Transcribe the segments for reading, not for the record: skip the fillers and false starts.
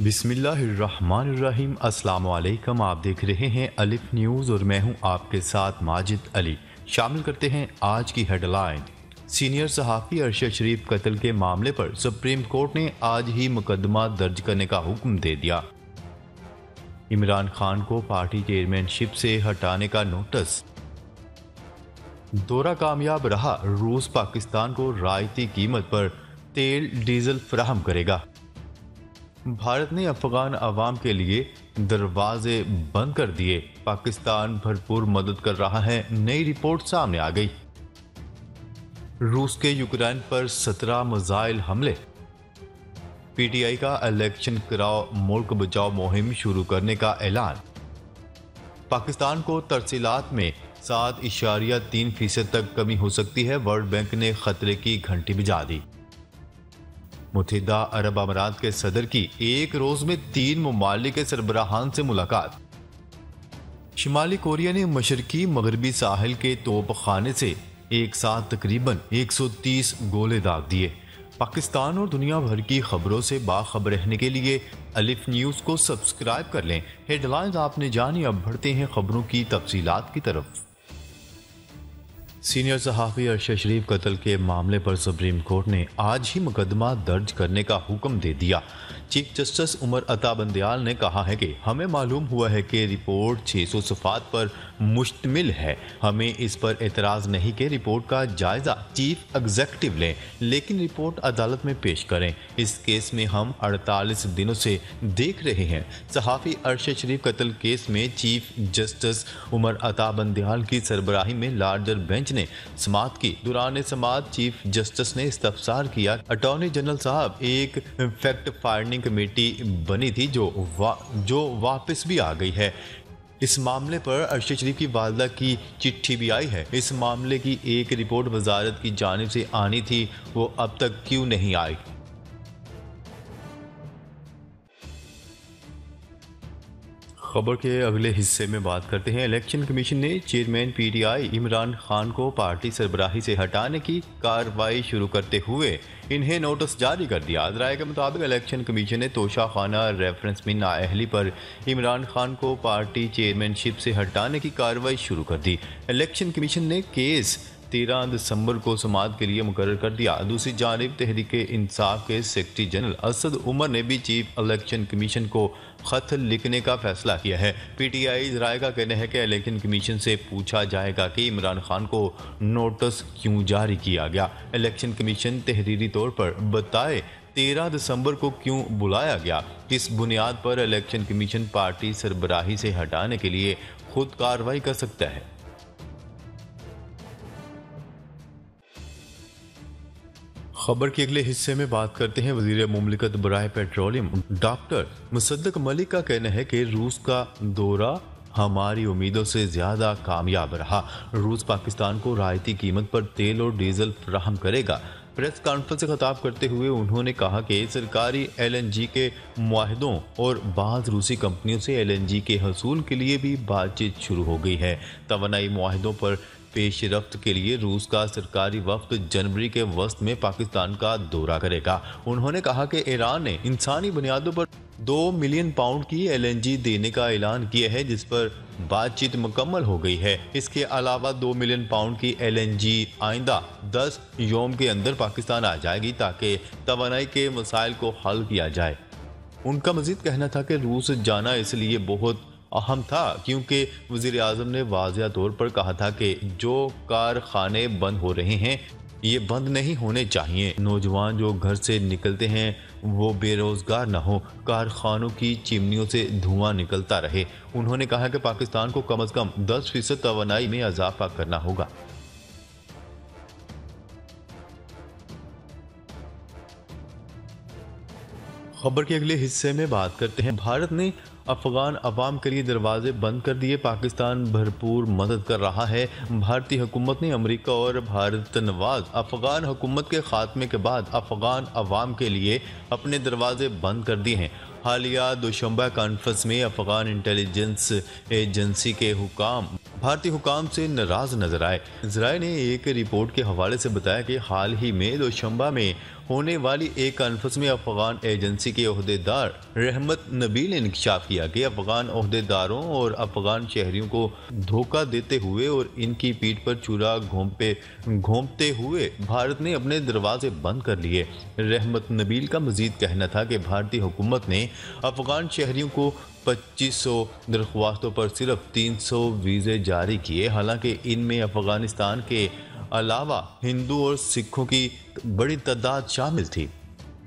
बिस्मिल्लाहिर्रहमानिर्रहीम। अस्सलाम वालेकुम। आप देख रहे हैं अलिफ न्यूज़ और मैं हूं आपके साथ माजिद अली। शामिल करते हैं आज की हेडलाइन। सीनियर सहाफ़ी अरशद शरीफ कत्ल के मामले पर सुप्रीम कोर्ट ने आज ही मुकदमा दर्ज करने का हुक्म दे दिया। इमरान खान को पार्टी चेयरमैनशिप से हटाने का नोटिस। दौरा कामयाब रहा, रूस पाकिस्तान को रायती कीमत पर तेल डीजल फराहम करेगा। भारत ने अफगान अवाम के लिए दरवाजे बंद कर दिए, पाकिस्तान भरपूर मदद कर रहा है, नई रिपोर्ट सामने आ गई। रूस के यूक्रेन पर 17 मिसाइल हमले। पीटीआई का इलेक्शन कराओ मुल्क बचाओ मुहिम शुरू करने का ऐलान। पाकिस्तान को तरसीलात में 7.3% तक कमी हो सकती है, वर्ल्ड बैंक ने खतरे की घंटी बजा दी। मुत्तहिदा अरब अमारात के सदर की एक रोज में 3 ममालिक के सरबराहान से मुलाकात। शिमाली कोरिया ने मशरकी मगरबी साहिल के तोपखाने से एक साथ तकरीबन 130 गोले दाग दिए। पाकिस्तान और दुनिया भर की खबरों से बाखबर रहने के लिए अलिफ न्यूज़ को सब्सक्राइब कर लें। हेडलाइंस आपने जानी, अब बढ़ते हैं खबरों की तफसीलात की तरफ। सीनियर सहाफ़ी अरशद शरीफ कत्ल के मामले पर सुप्रीम कोर्ट ने आज ही मुकदमा दर्ज करने का हुक्म दे दिया। चीफ जस्टिस उमर अता बंदयाल ने कहा है कि हमें मालूम हुआ है कि रिपोर्ट 600 सफ़ात पर मुश्तमिल है। हमें इस पर एतराज़ नहीं कि रिपोर्ट का जायज़ा चीफ एग्जीक्यूटिव लें, लेकिन रिपोर्ट अदालत में पेश करें। इस केस में हम 48 दिनों से देख रहे हैं। सहाफ़ी अरशद शरीफ कत्ल केस में चीफ जस्टिस उमर अता बंदयाल की सरबराही में लार्जर बेंच ने समाअत की। दौरान समाअत चीफ जस्टिस ने इस्तफसार किया। अटॉर्नी जनरल साहब, एक फैक्ट फाइंडिंग कमेटी बनी थी जो वापस भी आ गई है। इस मामले पर अरशद शरीफ की वालदा की चिट्ठी भी आई है। इस मामले की एक रिपोर्ट वजारत की जानिब से आनी थी, वो अब तक क्यों नहीं आई? खबर के अगले हिस्से में बात करते हैं। इलेक्शन कमीशन ने चेयरमैन पीटीआई इमरान खान को पार्टी सरबराही से हटाने की कार्रवाई शुरू करते हुए इन्हें नोटिस जारी कर दिया। राय के मुताबिक इलेक्शन कमीशन ने तोशा खाना रेफरेंस में नाअहली पर इमरान खान को पार्टी चेयरमैनशिप से हटाने की कार्रवाई शुरू कर दी। इलेक्शन कमीशन ने केस 13 दिसंबर को समाअत के लिए मुकर्रर कर दिया। दूसरी जानिब तहरीके इंसाफ के सेक्रेटरी जनरल असद उमर ने भी चीफ इलेक्शन कमीशन को खत लिखने का फैसला किया है। पीटीआई राय का कहना है कि इलेक्शन कमीशन से पूछा जाएगा कि इमरान खान को नोटिस क्यों जारी किया गया। इलेक्शन कमीशन तहरीरी तौर पर बताए 13 दिसंबर को क्यों बुलाया गया। किस बुनियाद पर इलेक्शन कमीशन पार्टी सरबराही से हटाने के लिए खुद कार्रवाई कर सकता है। खबर के अगले हिस्से में बात करते हैं। वज़ीर मुमलिकत बराए पेट्रोलियम डॉक्टर मुसद्दक मलिक का कहना है कि रूस का दौरा हमारी उम्मीदों से ज़्यादा कामयाब रहा। रूस पाकिस्तान को रायती कीमत पर तेल और डीजल फराहम करेगा। प्रेस कॉन्फ्रेंस से खिताब करते हुए उन्होंने कहा कि सरकारी एलएनजी के मुआहदों और बाज़ रूसी कंपनियों से एलएनजी के हसूल के लिए भी बातचीत शुरू हो गई है। तवानाई मुआहदों पर पेशरफ्त के लिए रूस का सरकारी वफ्द जनवरी के वस्त में पाकिस्तान का दौरा करेगा। उन्होंने कहा कि ईरान ने इंसानी बुनियादों पर 2 मिलियन पाउंड की एलएनजी देने का ऐलान किया है, जिस पर बातचीत मुकम्मल हो गई है। इसके अलावा 2 मिलियन पाउंड की एलएनजी आइंदा 10 यौम के अंदर पाकिस्तान आ जाएगी ताकि तवानाई के मसाइल को हल किया जाए। उनका मजीद कहना था कि रूस जाना इसलिए बहुत अहम था क्योंकि वज़ीर आज़म ने वाज़ेह तौर पर कहा था कि जो कारखाने बंद हो रहे हैं ये बंद नहीं होने चाहिए। नौजवान जो घर से निकलते हैं वो बेरोज़गार न हो, कारखानों की चिमनियों से धुआं निकलता रहे। उन्होंने कहा कि पाकिस्तान को कम अज़ कम 10% तवानाई में इजाफा करना होगा। खबर के अगले हिस्से में बात करते हैं। भारत ने अफगान अवाम के लिए दरवाजे बंद कर दिए, पाकिस्तान भरपूर मदद कर रहा है। भारतीय हुकूमत ने अमेरिका और भारत नवाज अफगान हुकूमत के खात्मे के बाद अफगान अवाम के लिए अपने दरवाजे बंद कर दिए हैं। हालिया दोशंबा कॉन्फ्रेंस में अफगान इंटेलिजेंस एजेंसी के हुकाम भारतीय हुकाम से नाराज नजर आए। इसराइल ने एक रिपोर्ट के हवाले से बताया कि हाल ही में दोशंबा में होने वाली एक कॉन्फ्रेंस में अफगान एजेंसी के ओहदेदार रहमत नबील ने इंकशाफ किया कि अफगान ओहदेदारों और अफगान शहरियों को धोखा देते हुए और इनकी पीठ पर चूरा घोंपते हुए भारत ने अपने दरवाजे बंद कर लिए। रहमत नबील का मजीद कहना था कि भारतीय हुकूमत ने अफगान शहरियों को 2500 दरख्वास्तों पर सिर्फ 300 वीज़े जारी किए, हालांकि इनमें अफगानिस्तान के अलावा हिंदू और सिखों की बड़ी तादाद शामिल थी।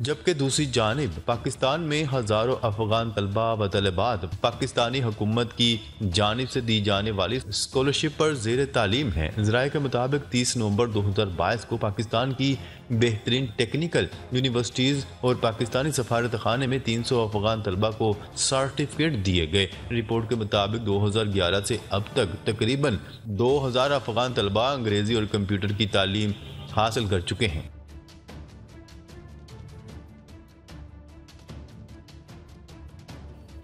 जबकि दूसरी जानिब पाकिस्तान में हज़ारों अफगान तलबा व तलबात पाकिस्तानी हुकूमत की जानिब से दी जाने वाली स्कॉलरशिप पर ज़ेर तालीम है। ज़राए के मुताबिक 30 नवंबर 2022 को पाकिस्तान की बेहतरीन टेक्निकल यूनिवर्सिटीज़ और पाकिस्तानी सफारत खाने में 300 अफगान तलबा को सर्टिफिकेट दिए गए। रिपोर्ट के मुताबिक 2011 से अब तक तकरीबन 2000 अफगान तलबा अंग्रेज़ी और कंप्यूटर की तालीम हासिल कर चुके हैं।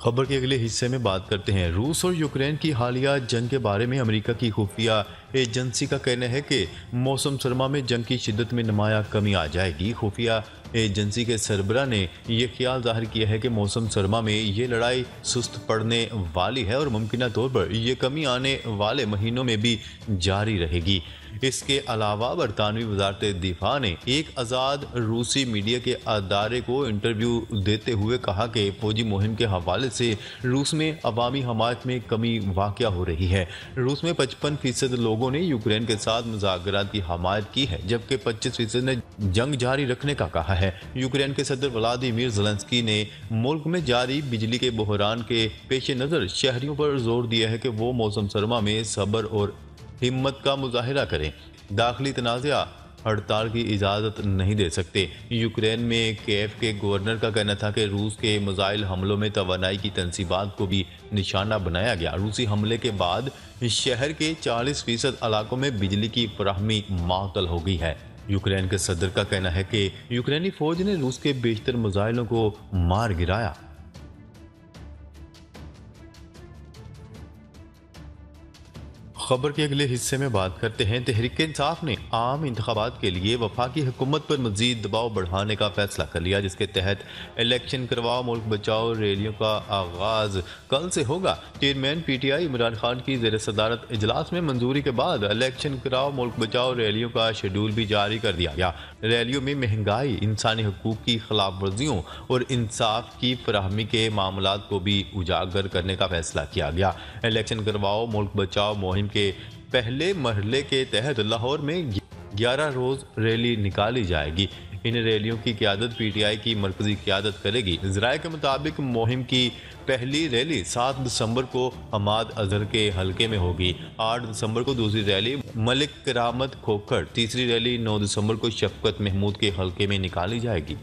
खबर के अगले हिस्से में बात करते हैं। रूस और यूक्रेन की हालिया जंग के बारे में अमेरिका की खुफिया एजेंसी का कहना है कि मौसम सरमा में जंग की शिद्दत में नुमाया कमी आ जाएगी। खुफिया एजेंसी के सरबरा ने यह ख्याल जाहिर किया है कि मौसम सरमा में ये लड़ाई सुस्त पड़ने वाली है और मुमकिन तौर पर यह कमी आने वाले महीनों में भी जारी रहेगी। इसके अलावा बरतानवी वजारत दिफा ने एक आज़ाद रूसी मीडिया के अदारे को इंटरव्यू देते हुए कहा कि फौजी मुहिम के हवाले से रूस में अवामी हमायत में कमी वाक़या हो रही है। रूस में 55% लोगों ने यूक्रेन के साथ मुज़ाकरात की हमायत की है, जबकि 25% ने जंग जारी रखने का कहा है। यूक्रेन के सदर व्लादिमीर ज़ेलेंस्की ने मुल्क में जारी बिजली के बहरान के पेश नज़र शहरियों पर जोर दिया है कि वो मौसम सरमा में सब्र और हिम्मत का मुजाहिरा करें। दाखिली तनाज़ा हड़ताल की इजाज़त नहीं दे सकते। यूक्रेन में कीव के गवर्नर का कहना था कि रूस के मिसाइल हमलों में तवानाई की तनसीबात को भी निशाना बनाया गया। रूसी हमले के बाद शहर के 40% इलाकों में बिजली की फराहमी मातल हो गई है। यूक्रेन के सदर का कहना है कि यूक्रेनी फौज ने रूस के बेशतर मिसाइलों को मार गिराया। खबर के अगले हिस्से में बात करते हैं। तहरीक इंसाफ ने आम इंतखाबात के लिए वफाकी हुकूमत पर मजीद दबाव बढ़ाने का फैसला कर लिया, जिसके तहत इलेक्शन करवाओ मुल्क बचाओ रैलियों का आगाज कल से होगा। चेयरमैन PTI इमरान खान की ज़ेर सदारत इजलास में मंजूरी के बाद इलेक्शन कराओ मुल्क बचाओ रैलियों का शेड्यूल भी जारी कर दिया गया। रैलियों में महंगाई, इंसानी हकूक की खिलाफ वर्जियों और इंसाफ की फराहमी के मामलात को भी उजागर करने का फैसला किया गया। इलेक्शन करवाओ मुल्क बचाओ मुहिम के पहले मरहले के तहत लाहौर में 11 रोज रैली निकाली जाएगी। इन रैलियों की क़यादत PTI की मरकजी क़यादत करेगी। ज़राए के मुताबिक मुहिम की पहली रैली 7 दिसंबर को हमाद अजहर के हलके में होगी। 8 दिसंबर को दूसरी रैली मलिक करामत खोखर, तीसरी रैली 9 दिसंबर को शफकत महमूद के हलके में निकाली जाएगी।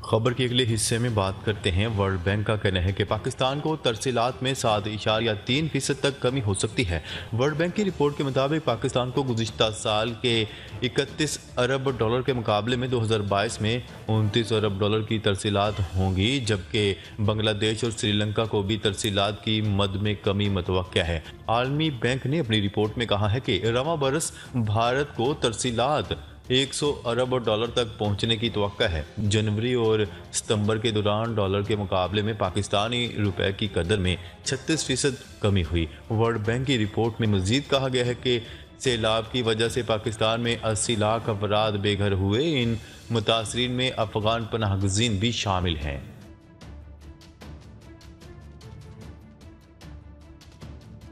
खबर के अगले हिस्से में बात करते हैं। वर्ल्ड बैंक का कहना है कि पाकिस्तान को तरसीलात में 7.3% तक कमी हो सकती है। वर्ल्ड बैंक की रिपोर्ट के मुताबिक पाकिस्तान को गुज़िश्ता साल के 31 अरब डॉलर के मुकाबले में 2022 में 29 अरब डॉलर की तरसीलात होंगी, जबकि बांग्लादेश और श्रीलंका को भी तरसीलात की मद में कमी मुतवक्किया है। आलमी बैंक ने अपनी रिपोर्ट में कहा है कि रवां बरस भारत को तरसीलात 100 अरब डॉलर तक पहुंचने की तवक्का है। जनवरी और सितंबर के दौरान डॉलर के मुकाबले में पाकिस्तानी रुपए की कदर में 36% कमी हुई। वर्ल्ड बैंक की रिपोर्ट में मजीद कहा गया है कि सैलाब की वजह से पाकिस्तान में 80 लाख अफराद बेघर हुए। इन मुतासरीन में अफगान पनाहगज़ीन भी शामिल हैं।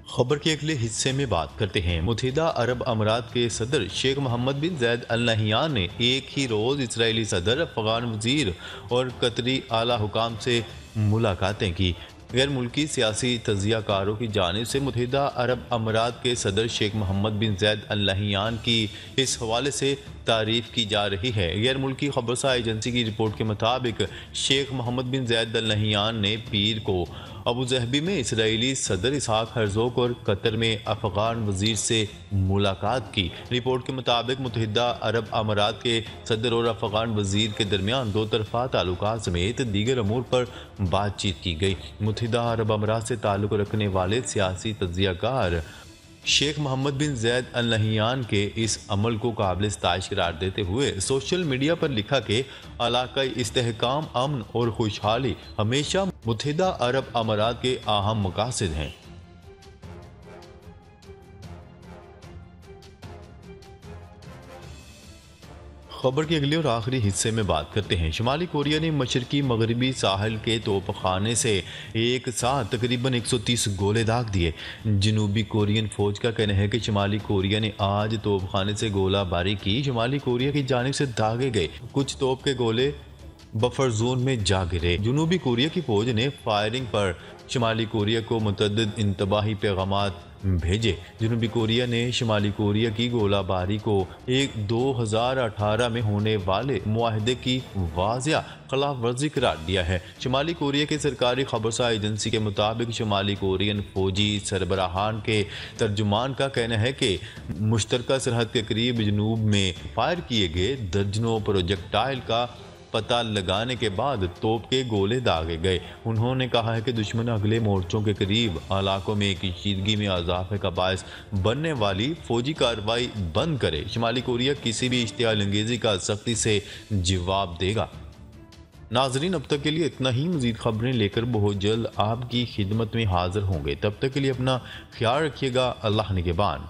खबर के अगले हिस्से में बात करते हैं। मुत्तहिदा अरब अमारात के सदर शेख मोहम्मद बिन ज़ायद अल नहयान ने एक ही रोज़ इसराइली सदर, अफगान वज़ीर और कतरी आला हुकाम से मुलाकातें की। गैर मुल्की सियासी तजियाकारों की जानिब से मुत्तहिदा अरब अमारात के सदर शेख मोहम्मद बिन ज़ायद अल नहयान की इस हवाले से तारीफ की जा रही है। गैर मुल्की खबरसा एजेंसी की रिपोर्ट के मुताबिक शेख मोहम्मद बिन ज़ायद अल नहयान ने पीर को अबू ज़हबी में इसराइली सदर इसहाक हर्ज़ोग और कतर में अफगान वज़ीर से मुलाकात की। रिपोर्ट के मुताबिक मुत्तहिदा अरब अमारात के सदर और अफगान वज़ीर के दरमियान दो तरफ़ा ताल्लुकात समेत दीगर अमूर पर बातचीत की गई। मुत्तहिदा अरब अमारात से ताल्लुक़ रखने वाले सियासी तजियाकार शेख मोहम्मद बिन जैद अल नहियान के इस अमल को काबिल इस्ताइश करार देते हुए सोशल मीडिया पर लिखा कि इलाकाई इस्तेहकाम, अमन और खुशहाली हमेशा मुत्तहिदा अरब अमारात के अहम मकासद हैं। खबर के अगले और आखिरी हिस्से में बात करते हैं। शुमाली कोरिया ने मशरकी मगरबी साहिल के तोपखाने से एक साथ तकरीबन 130 गोले दाग दिए। जनूबी कोरियन फौज का कहना है कि शुमाली कोरिया ने आज तोपखाने से गोलाबारी की। शुमाली कोरिया की जानिब से दागे गए कुछ तोप के गोले बफर जोन में जा गिरे। जनूबी कोरिया की फौज ने फायरिंग पर शुमाली कोरिया को मुतअद्दिद इंतबाही पैगामात भेजे। जनूबी कोरिया ने शुमाली कोरिया की गोलाबारी को 2018 में होने वाले मुआहदे की वाज़िया खिलाफ वर्जी करार दिया है। शुमाली कोरिया के सरकारी खबरसा एजेंसी के मुताबिक शुमाली कोरियन फौजी सरबराहान के तर्जुमान का कहना है कि मुश्तरका सरहद के करीब जनूब में फायर किए गए दर्जनों प्रोजेक्टाइल का पता लगाने के बाद तोप के गोले दागे गए। उन्होंने कहा है कि दुश्मन अगले मोर्चों के करीब इलाकों में कशीदगी में इजाफे का बायस बनने वाली फौजी कार्रवाई बंद करे। शुमाली कोरिया किसी भी इश्तियाल अंगेजी का सख्ती से जवाब देगा। नाजरीन, अब तक के लिए इतना ही। मजीद खबरें लेकर बहुत जल्द आपकी खिदमत में हाजिर होंगे। तब तक के लिए अपना ख्याल रखिएगा। अल्लाह निगहबान।